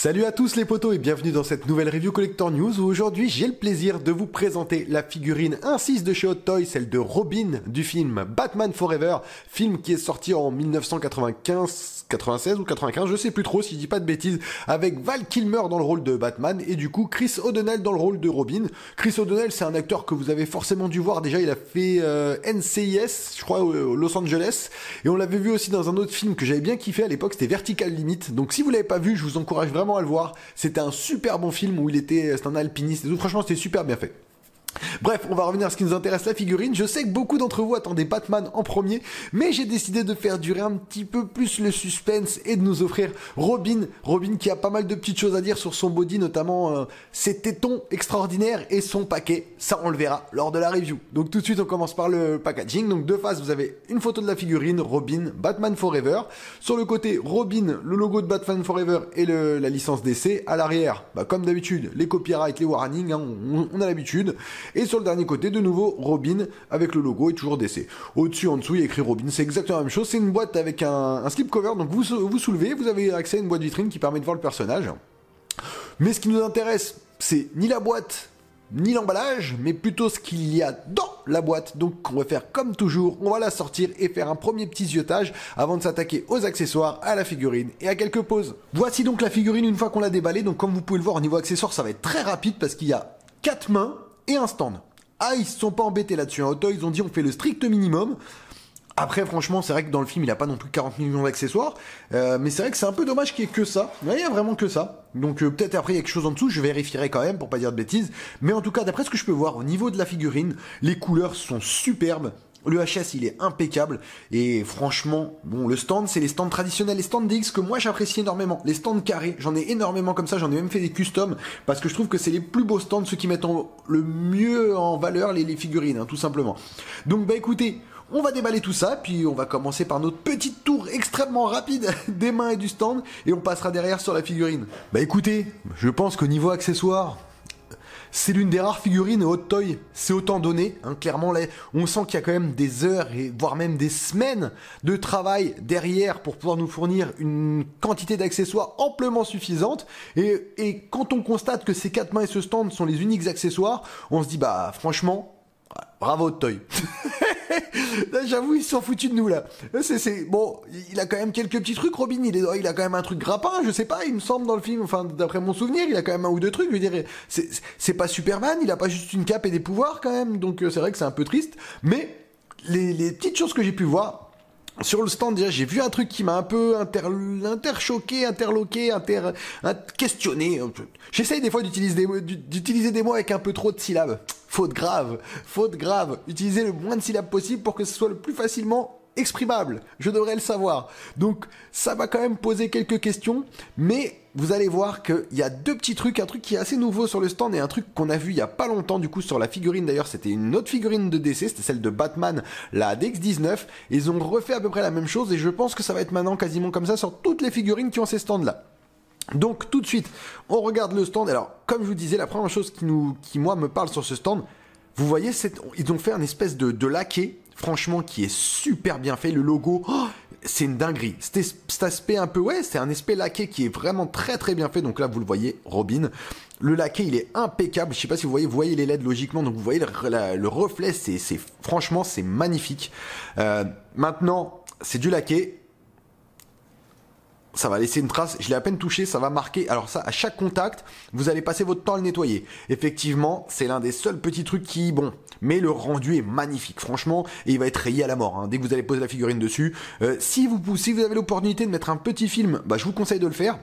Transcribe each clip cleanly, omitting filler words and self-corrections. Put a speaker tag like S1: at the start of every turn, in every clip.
S1: Salut à tous les potos et bienvenue dans cette nouvelle review Collector News où aujourd'hui j'ai le plaisir de vous présenter la figurine 1/6 de chez Hot Toys, celle de Robin du film Batman Forever, film qui est sorti en 1995, 96 ou 95, je sais plus trop si je dis pas de bêtises, avec Val Kilmer dans le rôle de Batman et du coup Chris O'Donnell dans le rôle de Robin. Chris O'Donnell c'est un acteur que vous avez forcément dû voir, déjà il a fait NCIS, je crois Los Angeles, et on l'avait vu aussi dans un autre film que j'avais bien kiffé à l'époque, c'était Vertical Limit. Donc si vous l'avez pas vu, je vous encourage vraiment à le voir. C'était un super bon film où c'est un alpiniste et tout. Franchement, c'était super bien fait. Bref, on va revenir à ce qui nous intéresse, la figurine. Je sais que beaucoup d'entre vous attendaient Batman en premier, mais j'ai décidé de faire durer un petit peu plus le suspense et de nous offrir Robin. Robin qui a pas mal de petites choses à dire sur son body, notamment ses tétons extraordinaires et son paquet. Ça, on le verra lors de la review. Donc tout de suite, on commence par le packaging. Donc de face, vous avez une photo de la figurine Robin, Batman Forever. Sur le côté, Robin, le logo de Batman Forever et la licence DC. À l'arrière, comme d'habitude, les copyrights, les warnings, on a l'habitude. Et sur le dernier côté, de nouveau, Robin avec le logo et toujours DC. Au-dessus, en dessous, il y a écrit Robin. C'est exactement la même chose. C'est une boîte avec un slipcover. Donc vous soulevez, vous avez accès à une boîte vitrine qui permet de voir le personnage. Mais ce qui nous intéresse, c'est ni la boîte, ni l'emballage, mais plutôt ce qu'il y a dans la boîte. Donc on va faire comme toujours, on va la sortir et faire un premier petit ziotage avant de s'attaquer aux accessoires, à la figurine et à quelques poses. Voici donc la figurine une fois qu'on l'a déballée. Donc comme vous pouvez le voir au niveau accessoires, ça va être très rapide parce qu'il y a 4 mains et un stand. Ah, ils se sont pas embêtés là-dessus. Hot Toys, ils ont dit on fait le strict minimum. Après, franchement, c'est vrai que dans le film, il a pas non plus 40 millions d'accessoires. Mais c'est vrai que c'est un peu dommage qu'il y ait que ça. Il y a vraiment que ça. Donc peut-être après, il y a quelque chose en dessous. Je vérifierai quand même pour pas dire de bêtises. Mais en tout cas, d'après ce que je peux voir, au niveau de la figurine, les couleurs sont superbes. Le HS il est impeccable et franchement, bon, le stand c'est les stands traditionnels, les stands DX que moi j'apprécie énormément, les stands carrés, j'en ai énormément comme ça, j'en ai même fait des customs parce que je trouve que c'est les plus beaux stands, ceux qui mettent le mieux en valeur les figurines, tout simplement. Donc écoutez, on va déballer tout ça, puis on va commencer par notre petite tour extrêmement rapide des mains et du stand et on passera derrière sur la figurine. Écoutez, je pense qu'au niveau accessoires, c'est l'une des rares figurines Hot Toys, c'est autant donné, clairement là, on sent qu'il y a quand même des heures et voire même des semaines de travail derrière pour pouvoir nous fournir une quantité d'accessoires amplement suffisante et quand on constate que ces 4 mains et ce stand sont les uniques accessoires, on se dit franchement, bravo Hot Toys. Là, j'avoue, ils se sont foutus de nous, là. Bon, il a quand même quelques petits trucs, Robin, il a quand même un truc grappin, je sais pas, il me semble dans le film, enfin, d'après mon souvenir, il a quand même un ou deux trucs, je veux dire, c'est pas Superman, il a pas juste une cape et des pouvoirs, quand même, donc c'est vrai que c'est un peu triste, mais les petites choses que j'ai pu voir, sur le stand, déjà, j'ai vu un truc qui m'a un peu interloqué, questionné. J'essaye des fois d'utiliser des mots avec un peu trop de syllabes. Faute grave. Utilisez le moins de syllabes possible pour que ce soit le plus facilement exprimable. Je devrais le savoir. Donc, ça va quand même poser quelques questions, mais vous allez voir qu'il y a deux petits trucs, un truc qui est assez nouveau sur le stand et un truc qu'on a vu il y a pas longtemps du coup sur la figurine. D'ailleurs, c'était une autre figurine de DC, c'était celle de Batman, la DX19. Et ils ont refait à peu près la même chose et je pense que ça va être maintenant quasiment comme ça sur toutes les figurines qui ont ces stands-là. Donc tout de suite, on regarde le stand. Alors, comme je vous disais, la première chose qui moi me parle sur ce stand, vous voyez, ils ont fait un espèce de laqué, franchement, qui est super bien fait. Le logo, c'est une dinguerie. Cet aspect un peu, c'est un aspect laqué qui est vraiment très très bien fait. Donc là, vous le voyez, Robin. Le laqué, il est impeccable. Je sais pas si vous voyez les LED logiquement. Donc vous voyez le reflet, franchement, c'est magnifique. Maintenant, c'est du laqué. Ça va laisser une trace, je l'ai à peine touché, ça va marquer. Alors ça, à chaque contact, vous allez passer votre temps à le nettoyer. Effectivement, c'est l'un des seuls petits trucs mais le rendu est magnifique, franchement, et il va être rayé à la mort, dès que vous allez poser la figurine dessus. Si vous avez l'opportunité de mettre un petit film, je vous conseille de le faire.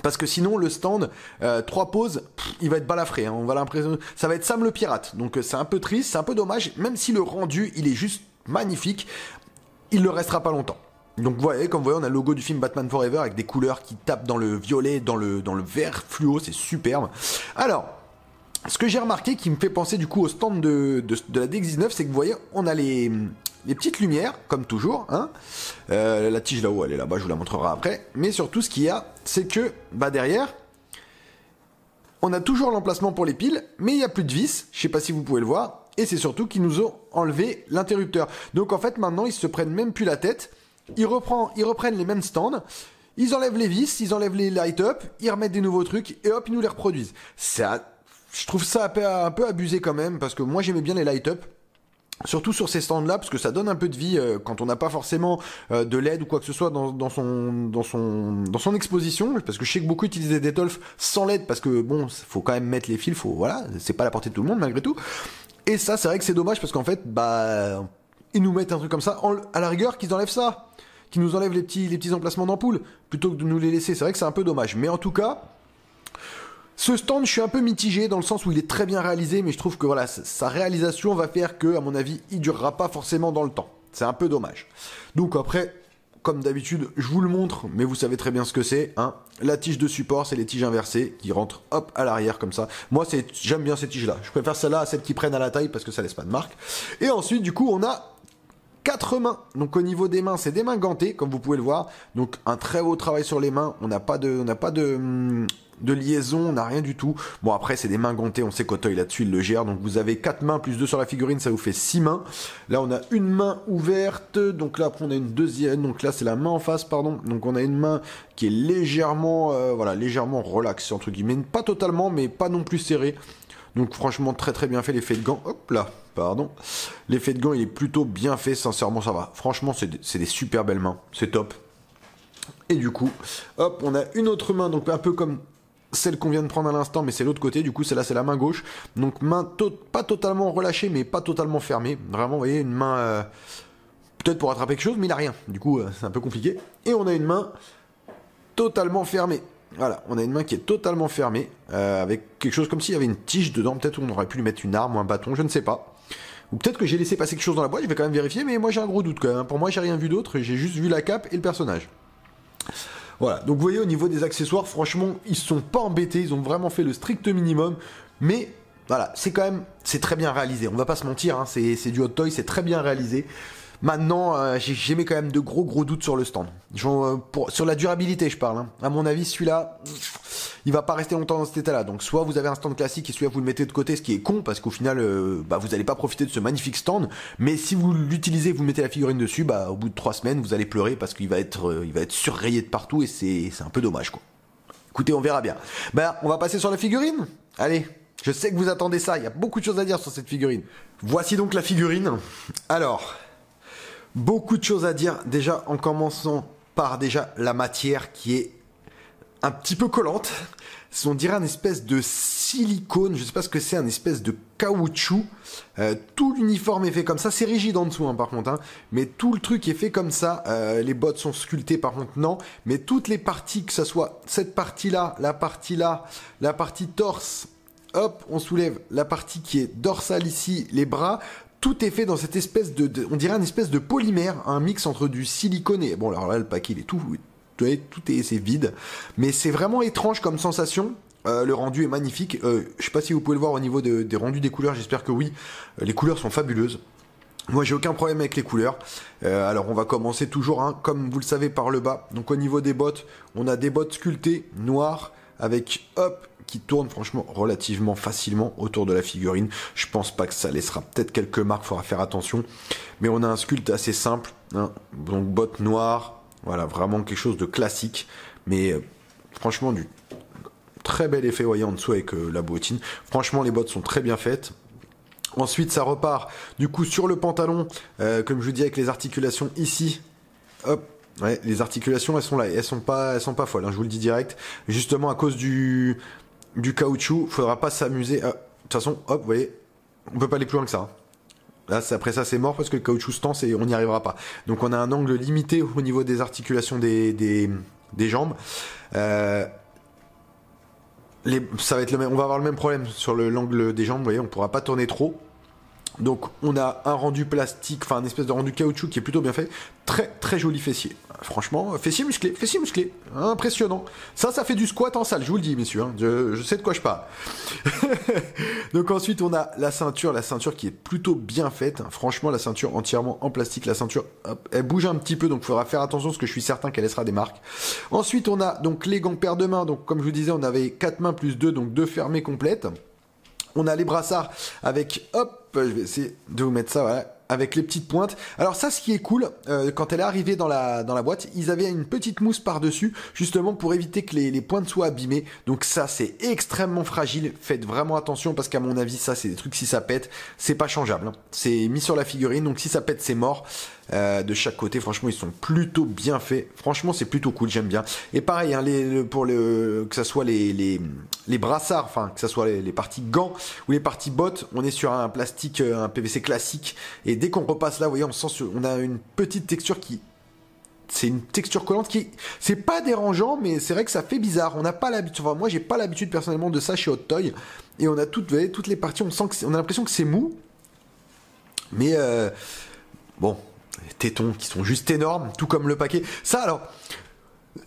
S1: Parce que sinon le stand 3 poses, il va être balafré, on va l'impression, ça va être Sam le pirate. Donc c'est un peu triste, c'est un peu dommage, même si le rendu il est juste magnifique, il ne restera pas longtemps. Donc comme vous voyez, on a le logo du film Batman Forever avec des couleurs qui tapent dans le violet, dans le vert fluo, c'est superbe. Alors, ce que j'ai remarqué qui me fait penser du coup au stand de la DX19, c'est que vous voyez, on a les petites lumières, comme toujours, la tige là-haut, elle est là-bas, je vous la montrerai après. Mais surtout, ce qu'il y a, c'est que derrière, on a toujours l'emplacement pour les piles, mais il n'y a plus de vis, je sais pas si vous pouvez le voir, et c'est surtout qu'ils nous ont enlevé l'interrupteur. Donc en fait, maintenant, ils se prennent même plus la tête. Ils reprennent les mêmes stands, ils enlèvent les vis, ils enlèvent les light-up, ils remettent des nouveaux trucs, et hop, ils nous les reproduisent. Je trouve ça un peu abusé quand même, parce que moi j'aimais bien les light-up. Surtout sur ces stands-là, parce que ça donne un peu de vie quand on n'a pas forcément de LED ou quoi que ce soit dans son exposition. Parce que je sais que beaucoup utilisent des Detolf sans LED, parce que bon, faut quand même mettre les fils, voilà, c'est pas à la portée de tout le monde malgré tout. Et ça, c'est vrai que c'est dommage, parce qu'en fait, bah, ils nous mettent un truc comme ça, à la rigueur qu'ils enlèvent ça, qu'ils nous enlèvent les petits emplacements d'ampoules, plutôt que de nous les laisser. C'est vrai que c'est un peu dommage, mais en tout cas. Ce stand, je suis un peu mitigé dans le sens où il est très bien réalisé, mais je trouve que voilà, sa réalisation va faire que, à mon avis, il durera pas forcément dans le temps. C'est un peu dommage. Donc après, comme d'habitude, je vous le montre, mais vous savez très bien ce que c'est. Hein. La tige de support, c'est les tiges inversées qui rentrent hop à l'arrière comme ça. Moi, j'aime bien ces tiges-là. Je préfère celles-là à celles qui prennent à la taille parce que ça laisse pas de marque. Et ensuite, du coup, on a 4 mains. Donc au niveau des mains, c'est des mains gantées, comme vous pouvez le voir. Donc un très beau travail sur les mains. On n'a pas de liaison, on n'a rien du tout. Bon après c'est des mains gantées, on sait qu'Auteuil là-dessus il le gère. Donc vous avez 4 mains plus 2 sur la figurine, ça vous fait 6 mains. Là on a une main ouverte, donc là après on a une deuxième, donc là c'est la main en face pardon. Donc on a une main qui est légèrement légèrement relaxée entre guillemets, pas totalement mais pas non plus serrée. Donc franchement très très bien fait l'effet de gant. Hop là, pardon. L'effet de gant il est plutôt bien fait, sincèrement ça va. Franchement c'est des super belles mains, c'est top. Et du coup, hop, on a une autre main, donc un peu comme celle qu'on vient de prendre à l'instant, mais c'est l'autre côté, du coup celle-là c'est la main gauche. Donc main pas totalement relâchée, mais pas totalement fermée. Vraiment, vous voyez, une main peut-être pour attraper quelque chose, mais il a rien. Du coup, c'est un peu compliqué. Et on a une main totalement fermée. Voilà, on a une main qui est totalement fermée, avec quelque chose comme s'il y avait une tige dedans. Peut-être on aurait pu lui mettre une arme ou un bâton, je ne sais pas. Ou peut-être que j'ai laissé passer quelque chose dans la boîte, je vais quand même vérifier, mais moi j'ai un gros doute quand même. Pour moi, j'ai rien vu d'autre, j'ai juste vu la cape et le personnage. Voilà, donc vous voyez au niveau des accessoires, franchement, ils se sont pas embêtés, ils ont vraiment fait le strict minimum, mais voilà, c'est très bien réalisé, on va pas se mentir, hein, c'est du Hot Toy, c'est très bien réalisé. Maintenant, j'ai mis quand même de gros doutes sur le stand. Sur la durabilité, je parle. Hein. À mon avis, celui-là, il va pas rester longtemps dans cet état-là. Donc, soit vous avez un stand classique et celui-là vous le mettez de côté, ce qui est con parce qu'au final, vous n'allez pas profiter de ce magnifique stand. Mais si vous l'utilisez, vous mettez la figurine dessus, au bout de 3 semaines, vous allez pleurer parce qu'il va être surrayé de partout et c'est un peu dommage, quoi. Écoutez, on verra bien. On va passer sur la figurine. Allez. Je sais que vous attendez ça. Il y a beaucoup de choses à dire sur cette figurine. Voici donc la figurine. Alors. Beaucoup de choses à dire, déjà en commençant par déjà la matière qui est un petit peu collante. On dirait un espèce de silicone, je sais pas ce que c'est, un espèce de caoutchouc. Tout l'uniforme est fait comme ça, c'est rigide en dessous par contre, mais tout le truc est fait comme ça. Les bottes sont sculptées par contre non, mais toutes les parties, que ce soit cette partie-là, la partie torse, hop, on soulève la partie qui est dorsale ici, les bras. Tout est fait dans cette espèce on dirait une espèce de polymère, un mix entre du silicone et... Bon, alors là, le paquet, il est c'est vide. Mais c'est vraiment étrange comme sensation. Le rendu est magnifique. Je sais pas si vous pouvez le voir au niveau des rendus des couleurs, j'espère que oui. Les couleurs sont fabuleuses. Moi, j'ai aucun problème avec les couleurs. Alors, on va commencer toujours, comme vous le savez, par le bas. Donc, au niveau des bottes, on a des bottes sculptées, noires, avec, hop, qui tourne franchement relativement facilement autour de la figurine. Je pense pas que ça laissera peut-être quelques marques, faudra faire attention. Mais on a un sculpte assez simple, donc bottes noires, voilà, vraiment quelque chose de classique. Mais franchement, du très bel effet, voyez en dessous avec la bottine. Franchement, les bottes sont très bien faites. Ensuite, ça repart du coup sur le pantalon, comme je vous dis, avec les articulations ici. Hop. Ouais, les articulations, elles sont là, elles sont pas folles, je vous le dis direct. Justement, à cause du caoutchouc, faudra pas s'amuser. De toute façon, hop, vous voyez, on peut pas aller plus loin que ça. Là, après ça, c'est mort parce que le caoutchouc se tense et on n'y arrivera pas. Donc, on a un angle limité au niveau des articulations des jambes. Ça va être le même. On va avoir le même problème sur l'angle des jambes. Vous voyez, on pourra pas tourner trop. Donc on a un rendu plastique, enfin un espèce de rendu caoutchouc qui est plutôt bien fait. Très très joli fessier. Franchement, fessier musclé, impressionnant. Ça fait du squat en salle, je vous le dis messieurs, je sais de quoi je parle. Donc ensuite on a la ceinture qui est plutôt bien faite. Franchement la ceinture entièrement en plastique, la ceinture hop, elle bouge un petit peu donc il faudra faire attention parce que je suis certain qu'elle laissera des marques. Ensuite on a donc les gants paires de mains, donc comme je vous disais on avait 4 mains plus 2, donc 2 fermées complètes. On a les brassards avec, hop, je vais essayer de vous mettre ça, voilà, avec les petites pointes. Alors ça, ce qui est cool, quand elle est arrivée dans la boîte, ils avaient une petite mousse par-dessus, justement pour éviter que les pointes soient abîmées. Donc ça, c'est extrêmement fragile. Faites vraiment attention parce qu'à mon avis, ça, c'est des trucs, si ça pète, c'est pas changeable, hein. C'est mis sur la figurine, donc si ça pète, c'est mort. De chaque côté, franchement, ils sont plutôt bien faits. Franchement, c'est plutôt cool, j'aime bien. Et pareil, hein, que ça soit les brassards, enfin, que ça soit les parties gants ou les parties bottes, on est sur un plastique, un PVC classique. Et dès qu'on repasse là, vous voyez, on a une petite texture c'est une texture collante c'est pas dérangeant, mais c'est vrai que ça fait bizarre. On n'a pas l'habitude, enfin, moi, j'ai pas l'habitude personnellement de ça chez Hot Toy. Et on a toutes les parties, on a l'impression que c'est mou. Mais, bon. Les tétons qui sont juste énormes, tout comme le paquet. Ça, alors,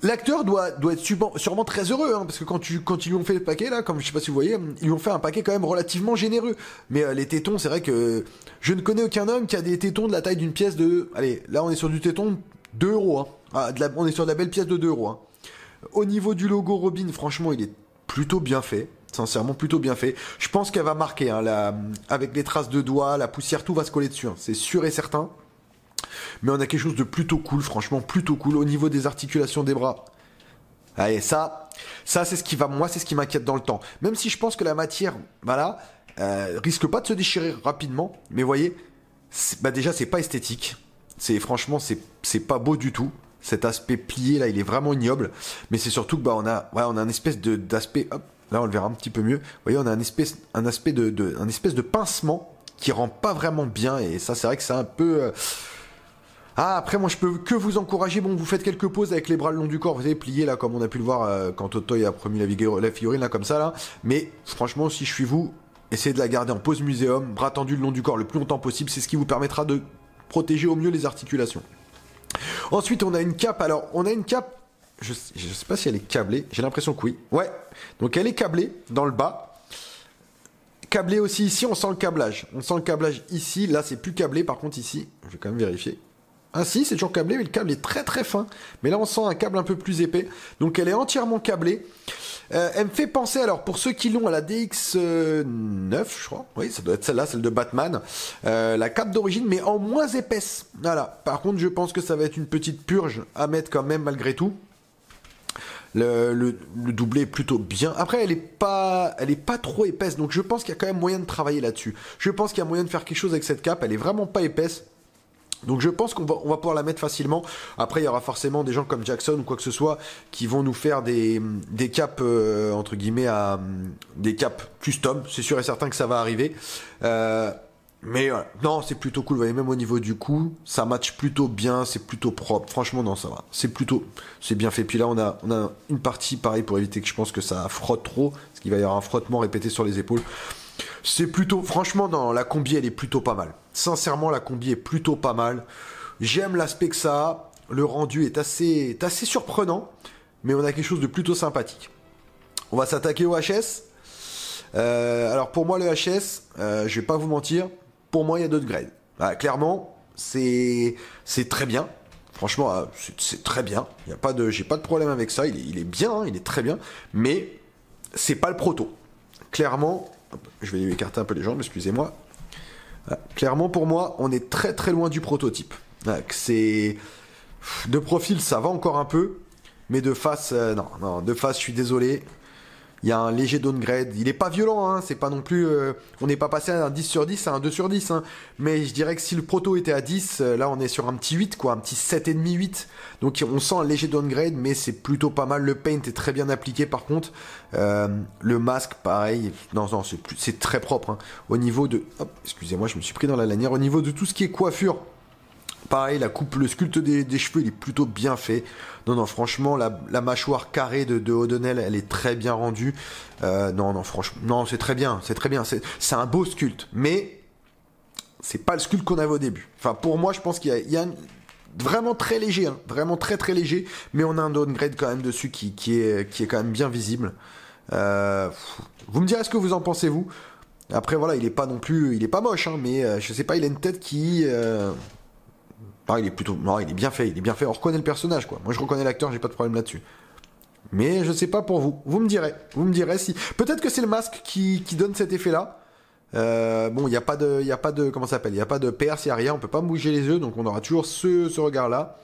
S1: l'acteur doit être sûrement très heureux, hein, parce que quand ils lui ont fait le paquet, là, comme je sais pas si vous voyez, ils lui ont fait un paquet quand même relativement généreux. Mais les tétons, c'est vrai que je ne connais aucun homme qui a des tétons de la taille d'une pièce de... Allez, là, on est sur du téton 2 euros. Hein. On est sur de la belle pièce de 2 euros. Hein. Au niveau du logo Robin, franchement, il est plutôt bien fait. Sincèrement, plutôt bien fait. Je pense qu'elle va marquer, hein, avec les traces de doigts, la poussière, tout va se coller dessus. Hein. C'est sûr et certain. Mais on a quelque chose de plutôt cool, franchement plutôt cool au niveau des articulations des bras. Allez, ça c'est ce qui va, moi c'est ce qui m'inquiète dans le temps. Même si je pense que la matière, voilà, risque pas de se déchirer rapidement. Mais vous voyez, déjà c'est pas esthétique. Franchement c'est pas beau du tout. Cet aspect plié là, il est vraiment ignoble. Mais c'est surtout que on a un espèce d'aspect, hop, là on le verra un petit peu mieux. Vous voyez, on a un espèce de pincement qui rend pas vraiment bien. Et ça c'est vrai que c'est un peu... après, moi, je peux que vous encourager. Bon, vous faites quelques poses avec les bras le long du corps. Vous avez plié, là, comme on a pu le voir quand Hot Toy a promis la figurine, là, comme ça, là. Mais, franchement, si je suis vous, essayez de la garder en pose muséum, bras tendus le long du corps le plus longtemps possible. C'est ce qui vous permettra de protéger au mieux les articulations. Ensuite, on a une cape. Alors, on a une cape. Je sais pas si elle est câblée. J'ai l'impression que oui. Ouais. Donc, elle est câblée dans le bas. Câblée aussi ici. On sent le câblage. On sent le câblage ici. Là, c'est plus câblé. Par contre, ici, je vais quand même vérifier. Ah si, c'est toujours câblé, mais le câble est très très fin. Mais là, on sent un câble un peu plus épais. Donc, elle est entièrement câblée. Elle me fait penser, alors, pour ceux qui l'ont, à la DX9, je crois. Oui, ça doit être celle-là, celle de Batman. La cape d'origine, mais en moins épaisse. Voilà. Par contre, je pense que ça va être une petite purge à mettre quand même, malgré tout. Le doublé est plutôt bien. Après, elle est pas trop épaisse. Donc, je pense qu'il y a quand même moyen de travailler là-dessus. Je pense qu'il y a moyen de faire quelque chose avec cette cape. Elle est vraiment pas épaisse. Donc je pense qu'on va pouvoir la mettre facilement. Après, il y aura forcément des gens comme Jackson ou quoi que ce soit qui vont nous faire des capes, entre guillemets, des capes custom. C'est sûr et certain que ça va arriver. Mais non, c'est plutôt cool. Vous voyez, même au niveau du cou, ça match plutôt bien. C'est plutôt propre. Franchement, non, ça va. C'est bien fait. Puis là, on a une partie, pareil, pour éviter que je pense que ça frotte trop. Parce qu'il va y avoir un frottement répété sur les épaules. C'est plutôt, franchement, non, la combi, elle est plutôt pas mal. Sincèrement, la combi est plutôt pas mal. J'aime l'aspect que ça a. Le rendu est assez surprenant, mais on a quelque chose de plutôt sympathique. On va s'attaquer au HS. Alors, pour moi, le HS, je vais pas vous mentir, pour moi, il y a d'autres grades. Clairement, c'est très bien. Franchement, c'est très bien. J'ai pas de problème avec ça. Il est bien, hein, il est très bien. Mais c'est pas le proto. Clairement... Je vais lui écarter un peu les jambes, excusez-moi. Clairement, pour moi, on est très très loin du prototype. De profil, ça va encore un peu, mais de face, non, de face, je suis désolé. Il y a un léger downgrade. Il est pas violent, hein, c'est pas non plus... on n'est pas passé à un 10 sur 10 à un 2 sur 10. Hein, mais je dirais que si le proto était à 10, là on est sur un petit 8, quoi, un petit 7,5, 8. Donc on sent un léger downgrade, mais c'est plutôt pas mal. Le paint est très bien appliqué par contre. Le masque, pareil. Non, c'est très propre. Hein. Au niveau de... Hop, excusez-moi, je me suis pris dans la lanière. Au niveau de tout ce qui est coiffure... Pareil, la coupe, le sculpte des cheveux, il est plutôt bien fait. Non, franchement, la mâchoire carrée de O'Donnell, elle est très bien rendue. Non, franchement, non, c'est très bien. C'est un beau sculpte, mais c'est pas le sculpte qu'on avait au début. Enfin, pour moi, je pense qu'il y a vraiment très léger, hein, vraiment très très léger, mais on a un downgrade quand même dessus qui est quand même bien visible. Vous me direz ce que vous en pensez, vous. Après, voilà, il est pas non plus, il est pas moche, hein, mais je sais pas, il a une tête qui... il est plutôt... Non, il est bien fait. On reconnaît le personnage, quoi. Moi, je reconnais l'acteur, j'ai pas de problème là-dessus. Mais je sais pas pour vous. Vous me direz si... Peut-être que c'est le masque qui donne cet effet-là. Bon, il n'y a pas de, comment ça s'appelle, il n'y a pas de perce, il n'y a rien, on peut pas bouger les yeux, donc on aura toujours ce regard-là.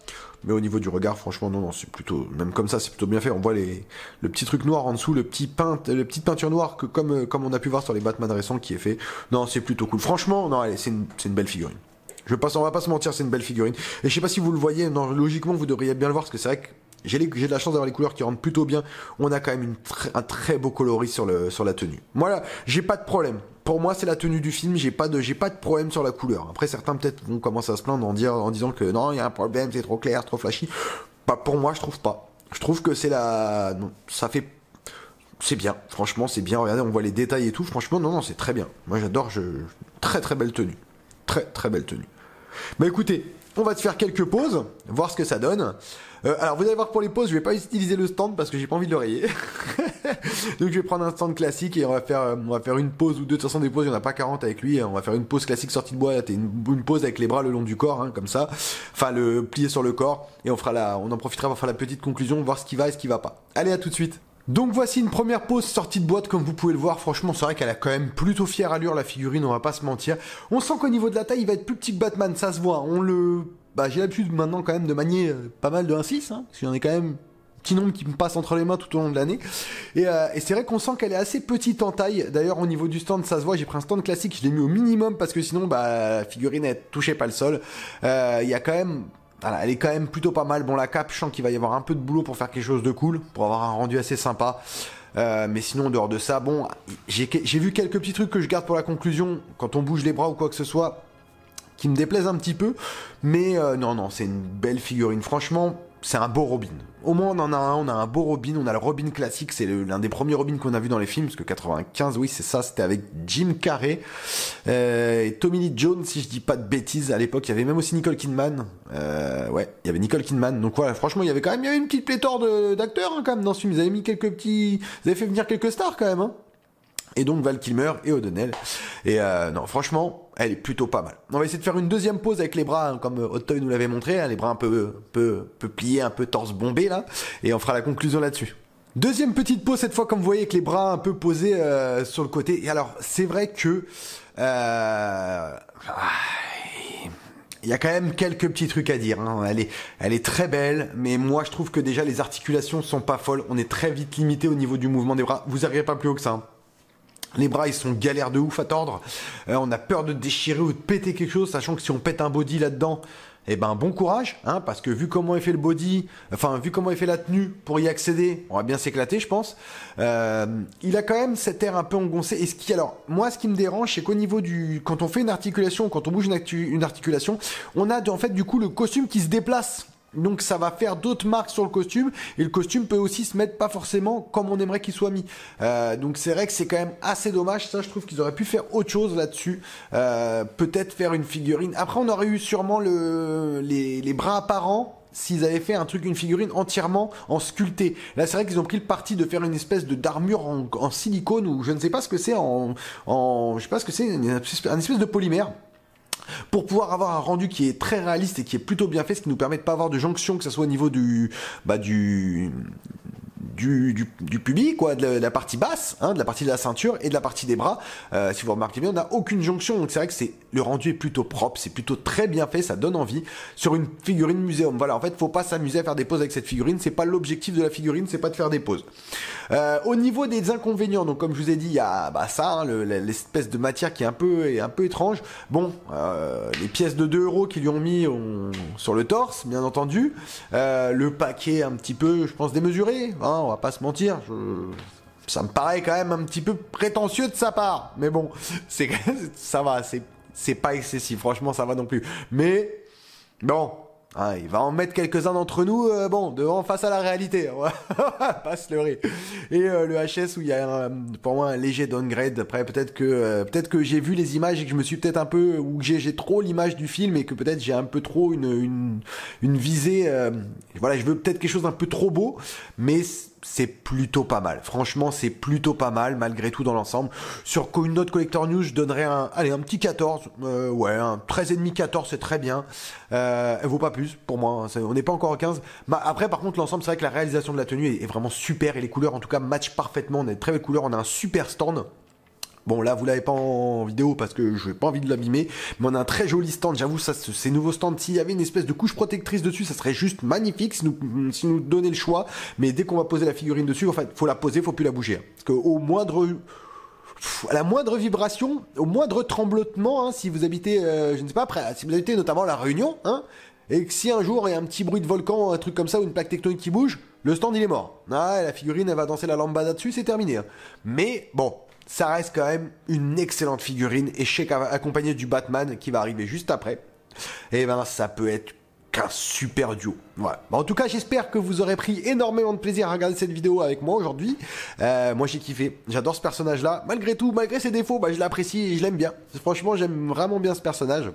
S1: Mais au niveau du regard, franchement, non, c'est plutôt, même comme ça, c'est plutôt bien fait. On voit le petit truc noir en dessous, le petite peinture noire que comme on a pu voir sur les Batman récents qui est fait. Non, c'est plutôt cool. Franchement, non, allez, c'est une belle figurine. On va pas se mentir, c'est une belle figurine. Et je sais pas si vous le voyez, non, logiquement, vous devriez bien le voir, parce que c'est vrai que j'ai de la chance d'avoir les couleurs qui rentrent plutôt bien. On a quand même un très beau coloris sur la tenue. Voilà, j'ai pas de problème. Pour moi, c'est la tenue du film. J'ai pas de problème sur la couleur. Après, certains peut-être vont commencer à se plaindre en disant que non, il y a un problème, c'est trop clair, trop flashy. Pas pour moi, je trouve pas. Je trouve que non, c'est bien. Franchement, c'est bien. Regardez, on voit les détails et tout. Franchement, non, c'est très bien. Moi, j'adore. Très très belle tenue. Très très belle tenue. Bah écoutez, on va te faire quelques pauses, voir ce que ça donne. Alors vous allez voir, pour les pauses, je vais pas utiliser le stand parce que j'ai pas envie de le rayer. Donc je vais prendre un stand classique et on va faire une pause ou deux. De toute façon, des pauses, il n'y en a pas 40 avec lui. On va faire une pause classique sortie de bois. Une pause avec les bras le long du corps, hein, comme ça. Enfin, le plié sur le corps. Et on en profitera pour faire la petite conclusion, voir ce qui va et ce qui va pas. Allez, à tout de suite. Donc voici une première pause sortie de boîte, comme vous pouvez le voir. Franchement, c'est vrai qu'elle a quand même plutôt fière allure, la figurine, on va pas se mentir. On sent qu'au niveau de la taille, il va être plus petit que Batman, ça se voit. J'ai l'habitude maintenant quand même de manier pas mal de 1.6, hein, parce qu'il y en a quand même un petit nombre qui me passe entre les mains tout au long de l'année. Et c'est vrai qu'on sent qu'elle est assez petite en taille. D'ailleurs, au niveau du stand, ça se voit, j'ai pris un stand classique, je l'ai mis au minimum, parce que sinon, la figurine, elle touchait pas le sol. Il y a quand même... Voilà, elle est quand même plutôt pas mal. Bon, la cape, je sens qu'il va y avoir un peu de boulot pour faire quelque chose de cool, pour avoir un rendu assez sympa. Mais sinon, en dehors de ça, bon, j'ai vu quelques petits trucs que je garde pour la conclusion, quand on bouge les bras ou quoi que ce soit, qui me déplaisent un petit peu. Mais non, c'est une belle figurine. Franchement, c'est un beau Robin. Au moins, on a un beau Robin. On a le Robin classique, c'est l'un des premiers Robin qu'on a vu dans les films, parce que 95, oui, c'est ça, c'était avec Jim Carrey et Tommy Lee Jones, si je dis pas de bêtises. À l'époque, il y avait même aussi Nicole Kidman. Il y avait Nicole Kidman. Donc voilà, franchement, il y avait une petite pléthore d'acteurs, hein, quand même, dans ce film. Ils avaient fait venir quelques stars, quand même, hein. Et donc Val Kilmer et O'Donnell. Et non, franchement, elle est plutôt pas mal. On va essayer de faire une deuxième pause avec les bras, hein, comme Hot Toy nous l'avait montré, hein, les bras un peu pliés, un peu torse bombé là. Et on fera la conclusion là-dessus. Deuxième petite pause cette fois, comme vous voyez, avec les bras un peu posés sur le côté. Et alors, c'est vrai que... il y a quand même quelques petits trucs à dire, hein. Elle est très belle, mais moi je trouve que déjà les articulations sont pas folles. On est très vite limité au niveau du mouvement des bras. Vous n'arrivez pas plus haut que ça, hein. Les bras, ils sont galères de ouf à tordre. On a peur de déchirer ou de péter quelque chose, sachant que si on pète un body là-dedans, eh ben bon courage, hein, parce que vu comment est fait le body, vu comment est fait la tenue pour y accéder, on va bien s'éclater, je pense. Il a quand même cet air un peu engoncé. Et alors, moi, ce qui me dérange, c'est qu'au niveau quand on fait une articulation, quand on bouge une articulation, on a en fait du coup le costume qui se déplace. Donc ça va faire d'autres marques sur le costume, et le costume peut aussi se mettre pas forcément comme on aimerait qu'il soit mis. Donc c'est vrai que c'est quand même assez dommage. Ça, je trouve qu'ils auraient pu faire autre chose là-dessus. Peut-être faire une figurine. Après, on aurait eu sûrement les bras apparents s'ils avaient fait une figurine entièrement en sculpté. Là, c'est vrai qu'ils ont pris le parti de faire une espèce d'armure en silicone, ou je ne sais pas ce que c'est je sais pas ce que c'est, une espèce de polymère, pour pouvoir avoir un rendu qui est très réaliste et qui est plutôt bien fait, ce qui nous permet de pas avoir de jonction, que ce soit au niveau du pubis, quoi, de la partie basse, hein, de la partie de la ceinture et de la partie des bras. Si vous remarquez bien, on n'a aucune jonction, donc c'est vrai que le rendu est plutôt propre, c'est plutôt très bien fait, ça donne envie sur une figurine muséum. Voilà, en fait, faut pas s'amuser à faire des poses avec cette figurine, c'est pas l'objectif de la figurine, c'est pas de faire des poses. Au niveau des inconvénients, donc comme je vous ai dit, il y a ça, hein, l'espèce de matière qui est un peu étrange. Bon, les pièces de 2 € qu'ils lui ont mis sur le torse, bien entendu. Le paquet un petit peu, je pense, démesuré, hein, on va pas se mentir. Ça me paraît quand même un petit peu prétentieux de sa part. Mais bon, ça va, c'est pas excessif, franchement, ça va non plus. Mais bon, hein, il va en mettre quelques-uns d'entre nous, devant, face à la réalité. On va pas se leurrer. Et le HS, où il y a pour moi un léger downgrade. Après, peut-être que j'ai vu les images et que je me suis peut-être un peu, ou que j'ai trop l'image du film et que peut-être j'ai un peu trop une visée. Voilà, je veux peut-être quelque chose d'un peu trop beau, mais c'est plutôt pas mal. Franchement, c'est plutôt pas mal, malgré tout, dans l'ensemble. Sur une note Collector News, je donnerais un petit 14. Un 13,5, 14, c'est très bien. Elle vaut pas plus, pour moi. On n'est pas encore à 15. Après, par contre, l'ensemble, c'est vrai que la réalisation de la tenue est vraiment super. Et les couleurs, en tout cas, matchent parfaitement. On a de très belles couleurs. On a un super stand. Bon, là, vous l'avez pas en vidéo parce que je n'ai pas envie de l'abîmer, mais on a un très joli stand. J'avoue, ça, ces nouveaux stands, s'il y avait une espèce de couche protectrice dessus, ça serait juste magnifique si nous donnait le choix. Mais dès qu'on va poser la figurine dessus, en fait, faut la poser, faut plus la bouger. Parce qu'au moindre, à la moindre vibration, au moindre tremblotement, hein, si vous habitez, je ne sais pas, après, si vous habitez notamment La Réunion, hein, et que si un jour il y a un petit bruit de volcan, un truc comme ça, ou une plaque tectonique qui bouge, le stand il est mort. Ah, la figurine, elle va danser la lambada dessus, c'est terminé. Hein. Mais bon. Ça reste quand même une excellente figurine et je sais qu'accompagné du Batman qui va arriver juste après, et ben ça peut être qu'un super duo. Voilà. Bon, en tout cas, j'espère que vous aurez pris énormément de plaisir à regarder cette vidéo avec moi aujourd'hui. Moi, j'ai kiffé. J'adore ce personnage-là. Malgré tout, malgré ses défauts, bah, je l'apprécie et je l'aime bien. Franchement, j'aime vraiment bien ce personnage.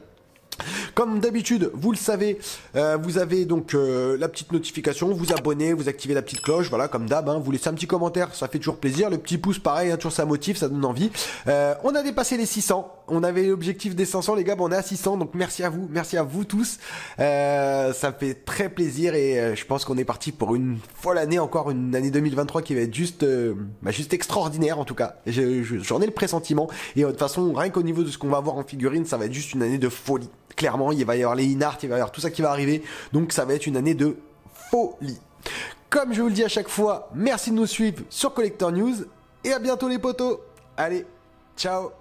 S1: Comme d'habitude, vous le savez, vous avez donc la petite notification, vous abonnez, vous activez la petite cloche, voilà, comme d'hab, hein, vous laissez un petit commentaire, ça fait toujours plaisir, le petit pouce pareil, hein, toujours ça motive, ça donne envie. On a dépassé les 600, on avait l'objectif des 500 les gars, bon, on est à 600, donc merci à vous tous, ça me fait très plaisir et je pense qu'on est parti pour une folle année, encore une année 2023 qui va être juste extraordinaire en tout cas, j'en ai le pressentiment et de toute façon, rien qu'au niveau de ce qu'on va avoir en figurine, ça va être juste une année de folie. Clairement, il va y avoir les in-art, il va y avoir tout ça qui va arriver. Donc ça va être une année de folie. Comme je vous le dis à chaque fois, merci de nous suivre sur Collector News. Et à bientôt les potos. Allez, ciao.